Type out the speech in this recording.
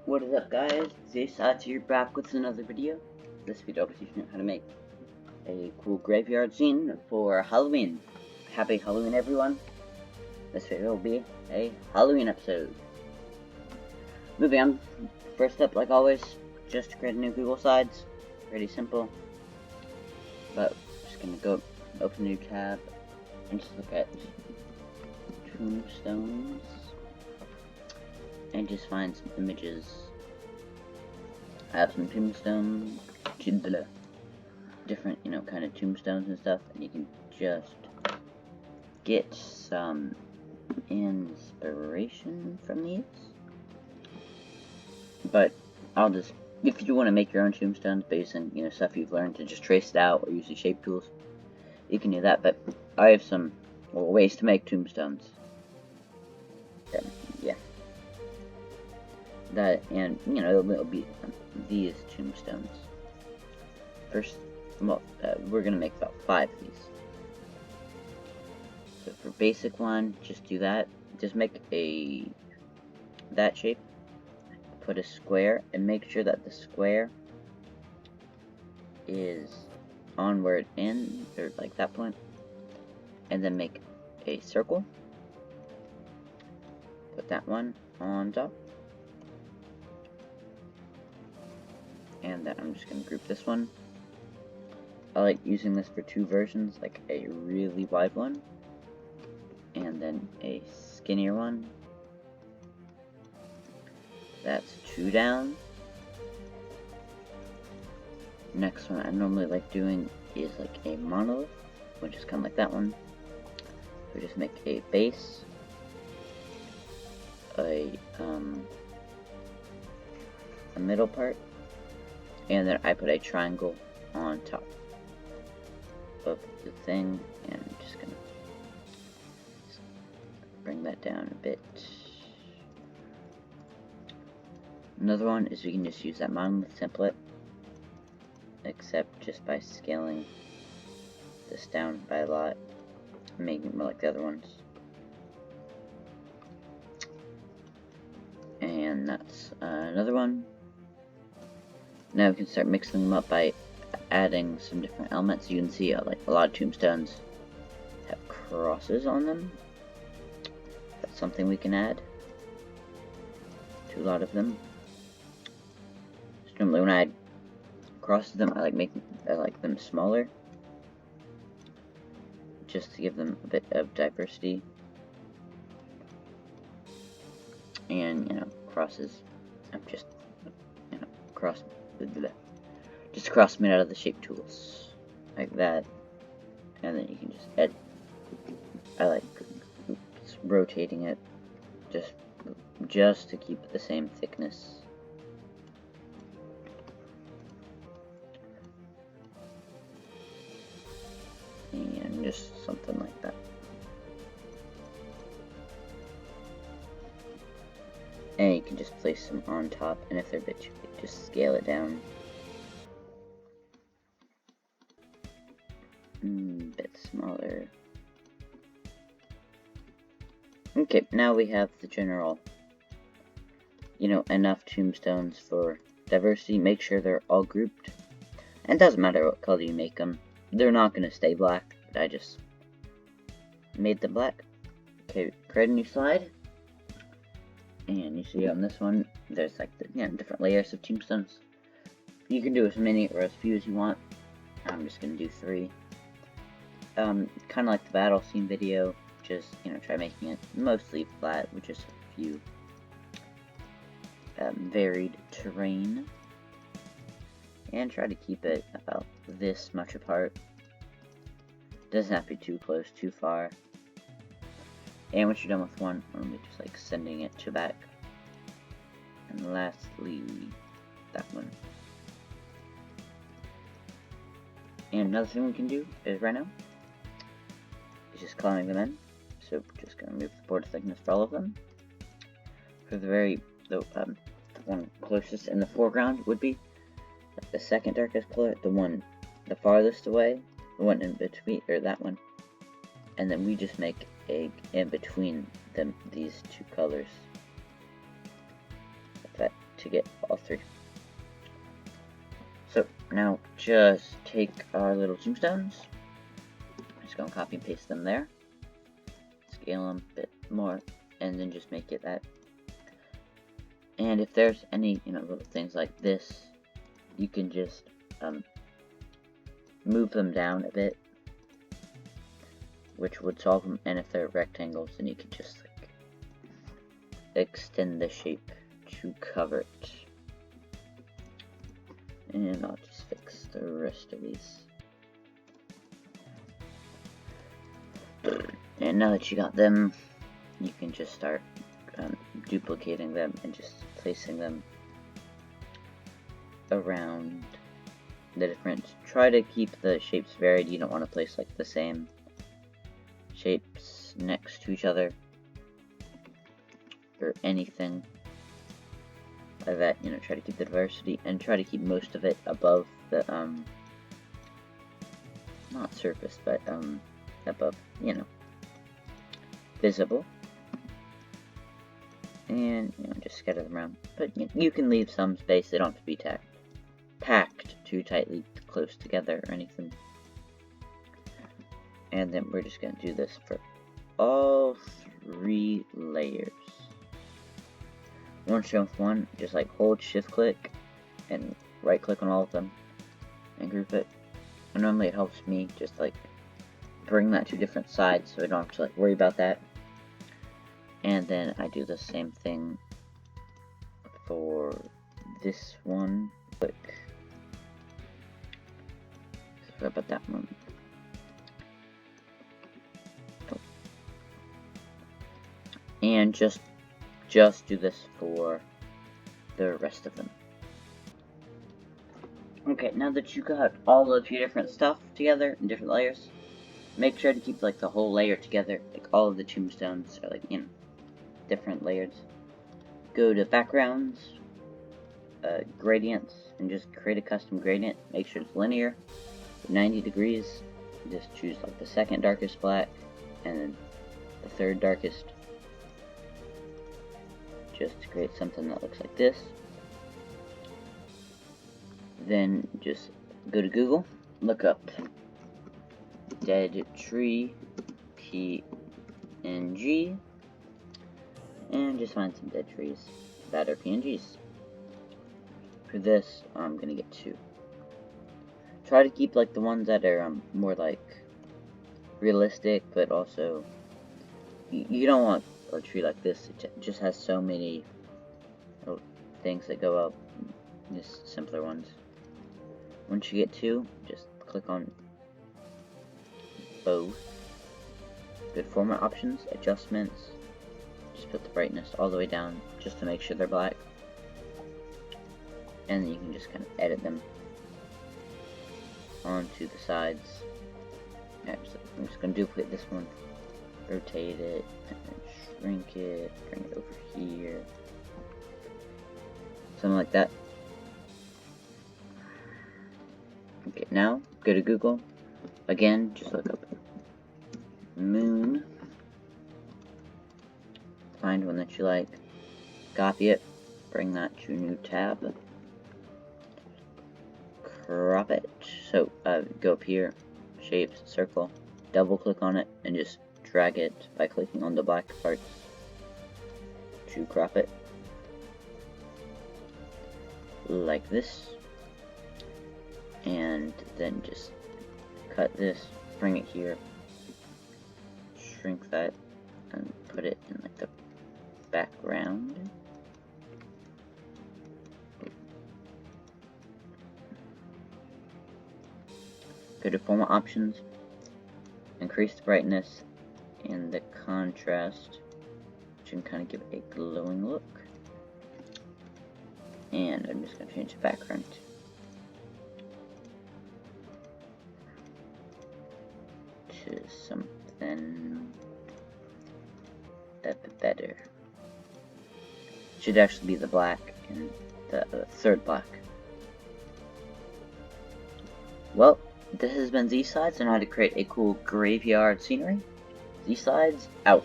What is up, guys? This here back with another video. This video will teach you how to make a cool graveyard scene for Halloween. Happy Halloween, everyone. This video will be a Halloween episode. Moving on, first up, like always, just create a new Google Slides. Pretty simple. But just gonna go open a new tab and just look at tombstones. And just find some images. I have some tombstones, different, kind of tombstones and stuff, and you can just get some inspiration from these. But if you want to make your own tombstones based on, stuff you've learned, to just trace it out or use the shape tools, you can do that. But I have some ways to make tombstones. Yeah. That, and it'll be these tombstones. First, we're gonna make about 5 of these. So for basic one, just do that. Just make that shape. Put a square, and make sure that the square is on where it ends, or like that point. And then make a circle. Put that one on top. And then I'm just going to group this one. I like using this for 2 versions, like a really wide one, and then a skinnier one. That's 2 down. Next one I normally like doing is like a monolith, which is kind of like that one. We just make a base, a middle part, and then I put a triangle on top of the thing, and I'm just gonna bring that down a bit. Another one is we can just use that monolith template, except just by scaling this down by a lot, making it more like the other ones. And that's another one. Now we can start mixing them up by adding some different elements. You can see like a lot of tombstones have crosses on them. That's something we can add to a lot of them. So normally when I add crosses to them, I like them smaller, just to give them a bit of diversity. And crosses, I'm just cross them out of the shape tools like that, and then you can just add. I like rotating it just to keep it the same thickness. And just something like that. And you can just place them on top, and if they're a bit too big, just scale it down. Bit smaller. Okay, now we have the general, enough tombstones for diversity. Make sure they're all grouped. And it doesn't matter what color you make them. They're not going to stay black, but I just made them black. Okay, create a new slide. And you see on this one, there's like the different layers of tombstones. You can do as many or as few as you want. I'm just gonna do 3. Kind of like the battle scene video. Just try making it mostly flat with just a few varied terrain, and try to keep it about this much apart. Doesn't have to be too close, too far. And once you're done with one, I'm gonna just like sending it to back. And lastly, that one. And another thing we can do is right now is just coloring them in. So we're just gonna move the border thickness for all of them. For the one closest in the foreground would be the second darkest color, the one the farthest away, the one in between, or that one. And then we just make in between them these 2 colors. That to get all three. So now just take our little tombstones. Just gonna copy and paste them there. Scale them a bit more, and then just make it that. And if there's any, little things like this, you can just move them down a bit, which would solve them. And if they're rectangles, then you can just like extend the shape to cover it. And I'll just fix the rest of these. And now that you got them, you can just start duplicating them and just placing them around the different. Try to keep the shapes varied. You don't want to place like the same shapes next to each other or anything like that. Try to keep the diversity and try to keep most of it above the not surface, but above, visible. And just scatter them around. But you can leave some space. They don't have to be packed too tightly close together or anything. And then we're just gonna do this for all 3 layers. Once you're with one, just like hold shift click and right click on all of them and group it. And normally it helps me just like bring that to different sides so I don't have to like worry about that. And then I do the same thing for this one. Click. Sorry about that one. Oh. And just do this for the rest of them. Okay, now that you got all of your different stuff together in different layers, make sure to keep like the whole layer together, like all of the tombstones are like different layers. Go to backgrounds, gradients, and just create a custom gradient. Make sure it's linear, 90 degrees. Just choose like the second darkest black and then the third darkest, just to create something that looks like this. Then just go to Google, look up dead tree PNG, and just find some dead trees that are PNGs. For this, I'm gonna get 2. Try to keep like the ones that are more like realistic, but also you don't want a tree like this. It just has so many things that go up. Just simpler ones. Once you get 2, just click on both. Good format options, adjustments. Just put the brightness all the way down just to make sure they're black. And then you can just kind of edit them onto the sides. Actually, I'm just going to duplicate this one, rotate it, and then shrink it, bring it over here. Something like that. Okay, now go to Google. Again, just look up moon. Find one that you like. Copy it. Bring that to a new tab. Crop it. So, go up here. Shapes, circle. Double click on it and just drag it by clicking on the black parts to crop it. Like this. And then just cut this, bring it here, shrink that, and put it in like the background. Go to format options, increase the brightness and the contrast, which can kind of give it a glowing look. And I'm just going to change the background to something a bit better. Should actually be the black and the third black. Well, this has been Z-Sides on how to create a cool graveyard scenery. Z-Sides out.